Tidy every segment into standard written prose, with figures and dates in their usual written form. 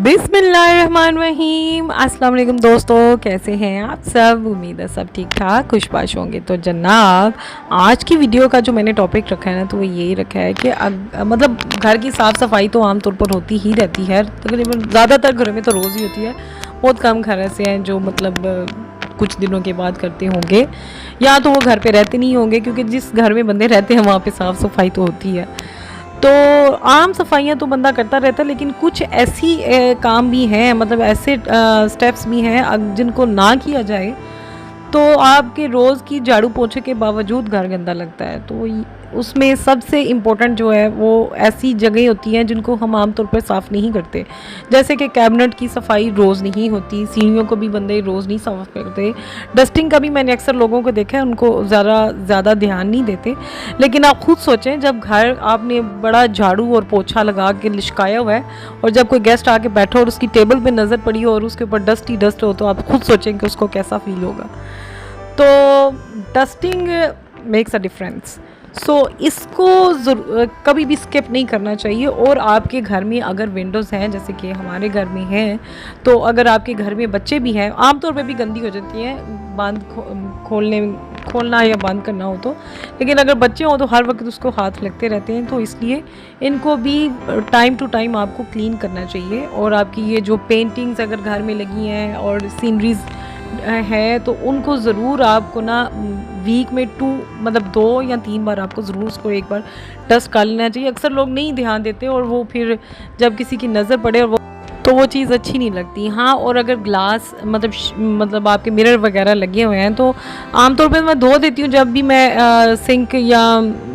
बिस्मिल्लाहिर्रहमानिर्रहीम। अस्सलाम वालेकुम दोस्तों, कैसे हैं आप सब? उम्मीद है सब ठीक ठाक खुशबाश होंगे। तो जनाब, आज की वीडियो का जो मैंने टॉपिक रखा है ना, तो वो यही रखा है कि मतलब घर की साफ़ सफाई तो आमतौर पर होती ही रहती है। तकरीबन ज़्यादातर घरों में तो रोज़ ही होती है। बहुत कम घर ऐसे हैं जो मतलब कुछ दिनों के बाद करते होंगे, या तो वो घर पे रहते नहीं होंगे, क्योंकि जिस घर में बंदे रहते हैं वहाँ पे साफ़ सफाई तो होती है। तो आम सफाइयाँ तो बंदा करता रहता है, लेकिन कुछ ऐसी काम भी हैं, मतलब ऐसे स्टेप्स भी हैं जिनको ना किया जाए तो आपके रोज़ की झाड़ू पोछे के बावजूद घर गंदा लगता है। तो उसमें सबसे इम्पोर्टेंट जो है वो ऐसी जगह होती हैं जिनको हम आमतौर पर साफ़ नहीं करते। जैसे कि कैबिनेट की सफाई रोज़ नहीं होती, सीढ़ियों को भी बंदे रोज़ नहीं साफ़ करते। डस्टिंग का भी मैंने अक्सर लोगों को देखा है, उनको ज़्यादा ध्यान नहीं देते। लेकिन आप खुद सोचें, जब घर आपने बड़ा झाड़ू और पोछा लगा के लिशकाया हुआ है, और जब कोई गेस्ट आके बैठा और उसकी टेबल पे नज़र पड़ी हो और उसके ऊपर डस्ट ही डस्ट हो, तो आप खुद सोचें कि उसको कैसा फील होगा। तो डस्टिंग मेक्स अ डिफरेंस। सो इसको कभी भी स्किप नहीं करना चाहिए। और आपके घर में अगर विंडोज़ हैं, जैसे कि हमारे घर में हैं, तो अगर आपके घर में बच्चे भी हैं, आमतौर पे भी गंदी हो जाती हैं खोलना या बंद करना हो तो। लेकिन अगर बच्चे हों तो हर वक्त उसको हाथ लगते रहते हैं, तो इसलिए इनको भी टाइम टू टाइम आपको क्लीन करना चाहिए। और आपकी ये जो पेंटिंग्स अगर घर में लगी हैं और सीनरीज है, तो उनको ज़रूर आपको ना वीक में 2 या 3 बार आपको ज़रूर उसको एक बार डस्ट कर लेना चाहिए। अक्सर लोग नहीं ध्यान देते, और वो फिर जब किसी की नज़र पड़े और वो चीज़ अच्छी नहीं लगती। हाँ, और अगर ग्लास मतलब आपके मिरर वगैरह लगे हुए हैं, तो आमतौर पर मैं धो देती हूँ। जब भी मैं सिंक या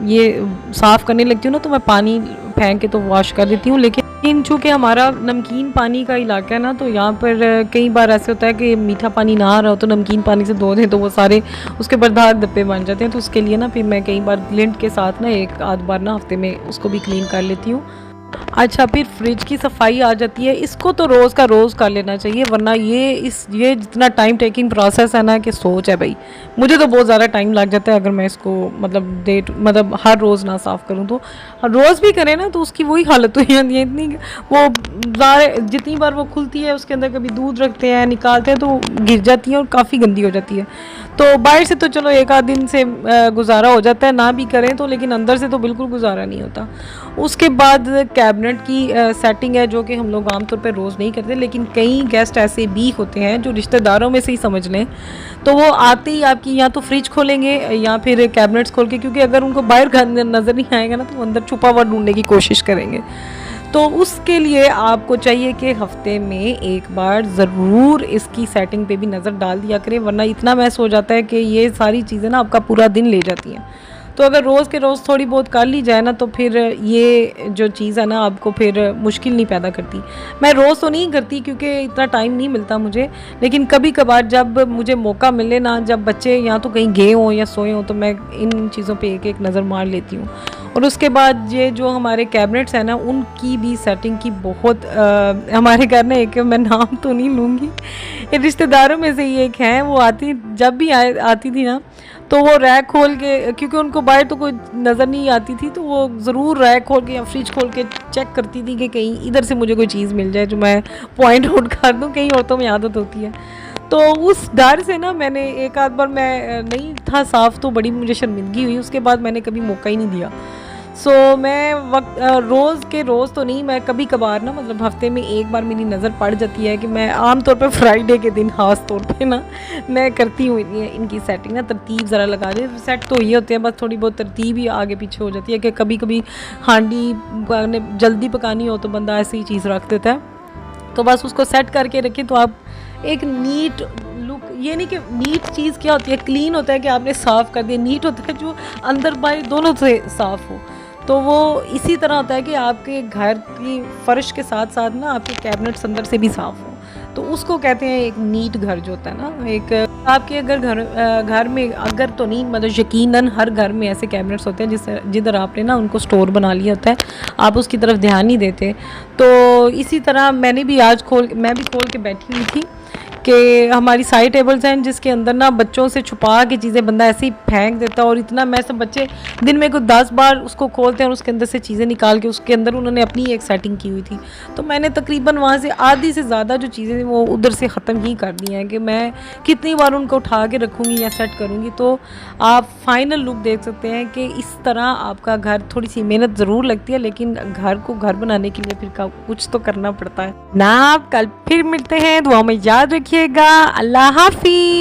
ये साफ़ करने लगती हूँ ना, तो मैं पानी फेंक के तो वॉश कर देती हूँ। लेकिन चूँकि हमारा नमकीन पानी का इलाका है ना, तो यहाँ पर कई बार ऐसे होता है कि मीठा पानी ना आ रहा हो, तो नमकीन पानी से धो दें तो वो सारे उसके ऊपर दाग धब्बे बन जाते हैं। तो उसके लिए ना फिर मैं कई बार लिंट के साथ ना 1 आध बार ना हफ्ते में उसको भी क्लीन कर लेती हूँ। अच्छा, फिर फ्रिज की सफाई आ जाती है। इसको तो रोज़ का रोज़ कर लेना चाहिए, वरना ये जितना टाइम टेकिंग प्रोसेस है ना, कि सोच है भाई, मुझे तो बहुत ज़्यादा टाइम लग जाता है अगर मैं इसको मतलब हर रोज़ ना साफ़ करूँ। तो रोज़ भी करें ना, तो उसकी वही हालत हो जाती है। इतनी वो जितनी बार वो खुलती है, उसके अंदर कभी दूध रखते हैं, निकालते हैं, तो गिर जाती है और काफ़ी गंदी हो जाती है। तो बाहर से तो चलो 1 आध दिन से गुजारा हो जाता है, ना भी करें तो, लेकिन अंदर से तो बिल्कुल गुजारा नहीं होता। उसके बाद कैबिनेट की सेटिंग है, जो कि हम लोग आमतौर पर रोज़ नहीं करते, लेकिन कई गेस्ट ऐसे भी होते हैं जो रिश्तेदारों में से ही समझ लें, तो वो आते ही आपकी या तो फ्रिज खोलेंगे या फिर कैबिनेट्स खोल के, क्योंकि अगर उनको बाहर नज़र नहीं आएगा ना, तो वो अंदर छुपा हुआ ढूंढने की कोशिश करेंगे। तो उसके लिए आपको चाहिए कि हफ्ते में 1 बार ज़रूर इसकी सेटिंग पे भी नज़र डाल दिया करें, वरना इतना महसूस हो जाता है कि ये सारी चीज़ें ना आपका पूरा दिन ले जाती हैं। तो अगर रोज़ के रोज़ थोड़ी बहुत कर ली जाए ना, तो फिर ये जो चीज़ है ना, आपको फिर मुश्किल नहीं पैदा करती। मैं रोज़ तो नहीं करती क्योंकि इतना टाइम नहीं मिलता मुझे, लेकिन कभी कभार जब मुझे मौका मिले ना, जब बच्चे या तो कहीं गए हों या सोए हों, तो मैं इन चीज़ों पे एक नज़र मार लेती हूँ। और उसके बाद ये जो हमारे कैबिनेट्स हैं ना, उनकी भी सेटिंग की बहुत हमारे घर में एक, मैं नाम तो नहीं लूँगी, रिश्तेदारों में से ही एक है, वो जब भी आती थी ना, तो वो रैक खोल के, क्योंकि उनको बाहर तो कोई नज़र नहीं आती थी, तो वो ज़रूर रैक खोल के या फ्रिज खोल के चेक करती थी कि कहीं इधर से मुझे कोई चीज़ मिल जाए जो मैं पॉइंट आउट कर दूँ। कई औरतों में आदत होती है। तो उस डर से ना मैंने 1 आध बार, मैं नहीं था साफ़, तो बड़ी मुझे शर्मिंदगी हुई। उसके बाद मैंने कभी मौका ही नहीं दिया। सो मैं रोज़ के रोज़ तो नहीं, मैं कभी कभार ना, मतलब हफ्ते में 1 बार मेरी नज़र पड़ जाती है कि मैं आमतौर पर फ्राइडे के दिन ख़ास तौर पे ना मैं करती हूँ इनकी सेटिंग ना, तरतीब ज़रा लगा दे। सेट तो ये होते हैं, बस थोड़ी बहुत तरतीब ही आगे पीछे हो जाती है कि कभी कभी हांडी जल्दी पकानी हो तो बंदा ऐसी ही चीज़ रख देता है। तो बस उसको सेट करके रखें, तो आप एक नीट लुक, ये नहीं कि नीट चीज़ क्या होती है, क्लीन होता है कि आपने साफ़ कर दिया, नीट होता है जो अंदर बाहर दोनों से साफ़ हो। तो वो इसी तरह होता है कि आपके घर की फ़र्श के साथ साथ ना आपके कैबिनेट्स अंदर से भी साफ़ हो, तो उसको कहते हैं एक नीट घर जो होता है ना। एक आपके अगर घर में, अगर तो नहीं, मतलब यकीनन हर घर में ऐसे कैबिनेट्स होते हैं जिधर आपने ना उनको स्टोर बना लिया होता है, आप उसकी तरफ ध्यान नहीं देते। तो इसी तरह मैं भी खोल के बैठी हुई थी कि हमारी साइड टेबल्स हैं जिसके अंदर ना बच्चों से छुपा के चीज़ें बंदा ऐसे ही फेंक देता है, और इतना मैं सब बच्चे दिन में कुछ 10 बार उसको खोलते हैं और उसके अंदर से चीज़ें निकाल के उसके अंदर उन्होंने अपनी एक सेटिंग की हुई थी। तो मैंने तकरीबन वहाँ से आधी से ज़्यादा जो चीज़ें थी वो उधर से ख़त्म ही कर दी हैं कि मैं कितनी बार उनको उठा के रखूँगी या सेट करूँगी। तो आप फाइनल लुक देख सकते हैं कि इस तरह आपका घर, थोड़ी सी मेहनत ज़रूर लगती है लेकिन घर को घर बनाने के लिए फिर कुछ तो करना पड़ता है ना। आप कल फिर मिलते हैं, दुआ में याद रखिएगा। अल्लाह हाफिज़।